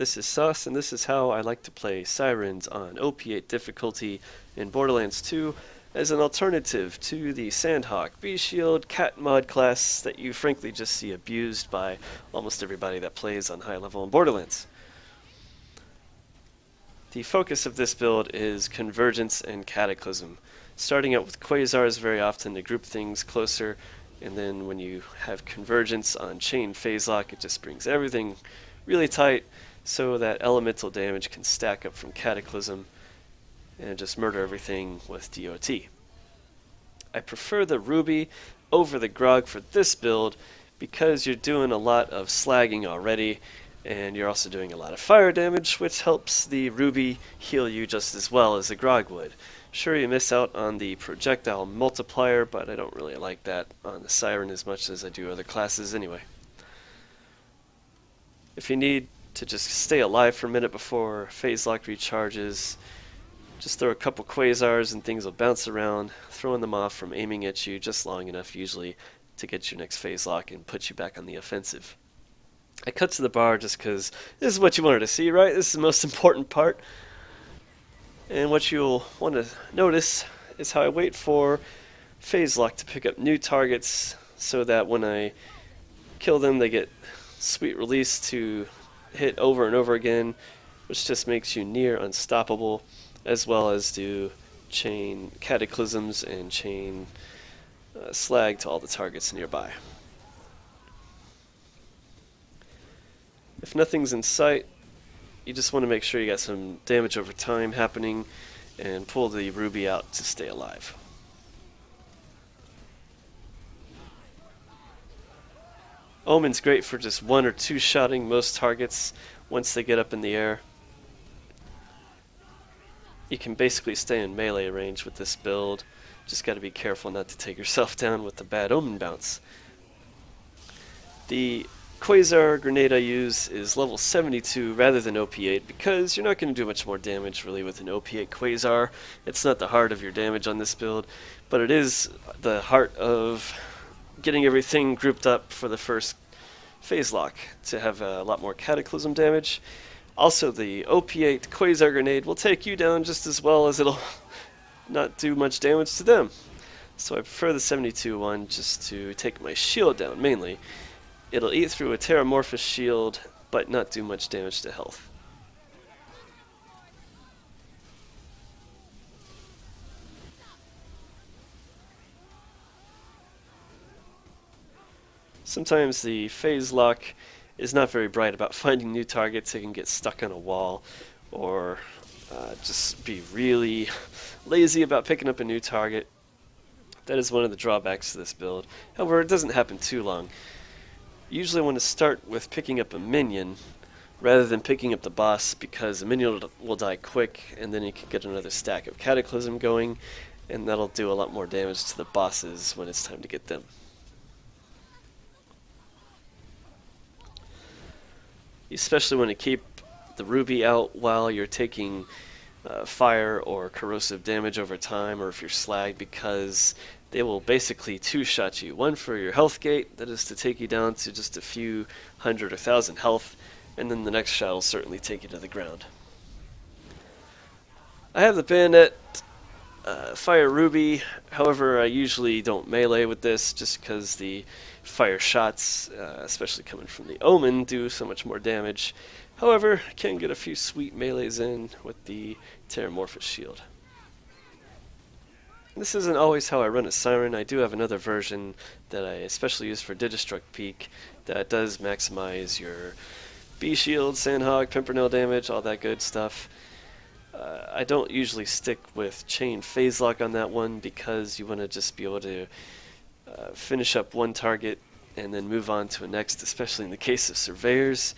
This is Sus, and this is how I like to play Sirens on OP8 difficulty in Borderlands 2 as an alternative to the Sandhawk B-Shield cat mod class that you frankly just see abused by almost everybody that plays on high level in Borderlands. The focus of this build is convergence and cataclysm, starting out with quasars very often to group things closer, and then when you have convergence on chain phase lock, it just brings everything really tight so that elemental damage can stack up from cataclysm and just murder everything with DOT. I prefer the Ruby over the Grog for this build because you're doing a lot of slagging already, and you're also doing a lot of fire damage, which helps the Ruby heal you just as well as the Grog would. Sure, you miss out on the projectile multiplier, but I don't really like that on the Siren as much as I do other classes anyway. If you need to just stay alive for a minute before phase lock recharges, just throw a couple quasars and things will bounce around, throwing them off from aiming at you just long enough usually to get your next phase lock and put you back on the offensive. I cut to the bar just because this is what you wanted to see, right? This is the most important part. And what you'll want to notice is how I wait for phase lock to pick up new targets so that when I kill them they get sweet release to hit over and over again, which just makes you near unstoppable, as well as do chain cataclysms and chain slag to all the targets nearby. If nothing's in sight, you just want to make sure you got some damage over time happening and pull the Ruby out to stay alive. Omen's great for just one or two shotting most targets once they get up in the air. You can basically stay in melee range with this build. Just got to be careful not to take yourself down with the bad Omen bounce. The Quasar grenade I use is level 72 rather than OP8 because you're not going to do much more damage really with an OP8 Quasar. It's not the heart of your damage on this build, but it is the heart of getting everything grouped up for the first phase lock to have a lot more cataclysm damage. Also, the OP8 Quasar grenade will take you down just as well as it'll not do much damage to them. So I prefer the 72 one just to take my shield down mainly. It'll eat through a Terramorphous shield, but not do much damage to health. Sometimes the phase lock is not very bright about finding new targets. It can get stuck on a wall, or just be really lazy about picking up a new target. That is one of the drawbacks to this build. However, it doesn't happen too long. Usually I want to start with picking up a minion rather than picking up the boss because the minion will die quick and then you can get another stack of cataclysm going, and that'll do a lot more damage to the bosses when it's time to get them. You especially want to keep the Ruby out while you're taking fire or corrosive damage over time, or if you're slag, because they will basically two-shot you. One for your health gate, that is to take you down to just a few hundred or thousand health, and then the next shot will certainly take you to the ground. I have the bayonet fire Ruby, however I usually don't melee with this just because the fire shots, especially coming from the Omen, do so much more damage. However, I can get a few sweet melees in with the Terramorphous shield. This isn't always how I run a Siren. I do have another version that I especially use for Digistruct Peak that does maximize your B-Shield, Sandhawk, Pimpernel damage, all that good stuff. I don't usually stick with chain phase lock on that one because you want to just be able to finish up one target and then move on to a next, especially in the case of surveyors.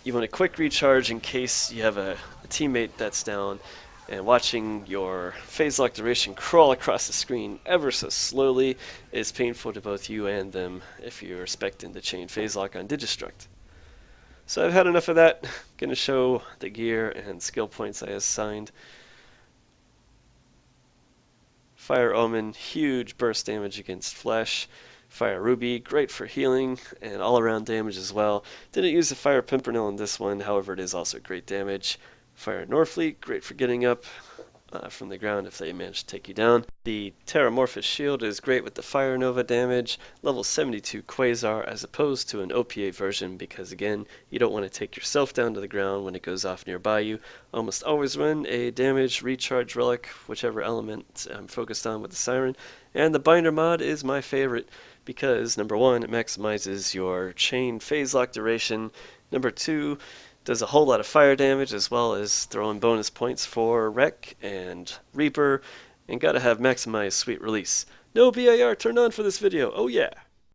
You want a quick recharge in case you have a teammate that's down, and watching your phase lock duration crawl across the screen ever so slowly is painful to both you and them if you're expecting the chain phase lock on Digistruct. So I've had enough of that. Gonna show the gear and skill points I assigned. Fire Omen, huge burst damage against flesh. Fire Ruby, great for healing and all-around damage as well. Didn't use the Fire Pimpernel in this one, however it is also great damage. Fire Norfleet, great for getting up from the ground if they manage to take you down. The Terramorphous Shield is great with the Fire Nova damage, level 72 Quasar as opposed to an OP8 version because again, you don't want to take yourself down to the ground when it goes off nearby you. Almost always run a damage recharge relic, whichever element I'm focused on with the Siren. And the Binder mod is my favorite because number one, it maximizes your chain phase lock duration. Number two, does a whole lot of fire damage as well as throwing bonus points for Wreck and Reaper, and gotta have maximized sweet release. No BAR turned on for this video, oh yeah!